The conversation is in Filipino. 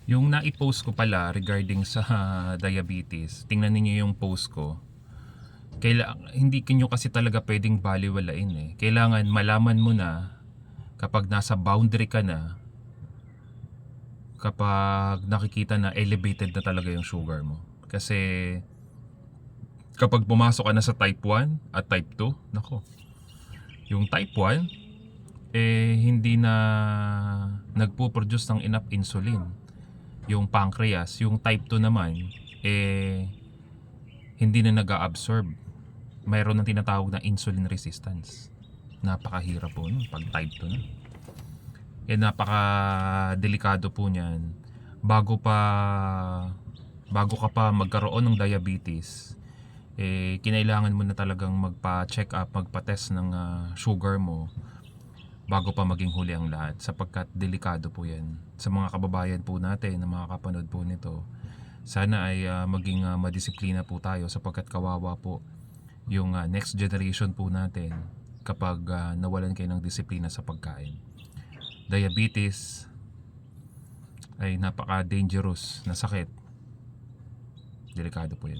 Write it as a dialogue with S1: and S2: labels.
S1: Yung nai-post ko pala regarding sa diabetes, tingnan niyo yung post ko. Hindi kinyo kasi talaga pwedeng baliwalain eh. Kailangan malaman mo na kapag nasa boundary ka na, kapag nakikita na elevated na talaga yung sugar mo. Kasi kapag pumasok ka na sa type 1 at type 2, nako, yung type 1 hindi na nagpo-produce ng enough insulin yung pancreas. Yung type 2 naman hindi na nag-a-absorb. Mayroon ng tinatawag na insulin resistance. Napakahirap po nun pag type 2 na. Napaka delikado po niyan. Bago pa bago ka pa magkaroon ng diabetes, kinailangan mo na talagang magpa-check up, magpa-test ng sugar mo bago pa maging huli ang lahat, sapagkat delikado po yan. Sa mga kababayan po natin na makakapanood po nito, sana ay maging madisiplina po tayo, sapagkat kawawa po yung next generation po natin kapag nawalan kayo ng disiplina sa pagkain. Diabetes ay napaka-dangerous na sakit. Delikado po yan.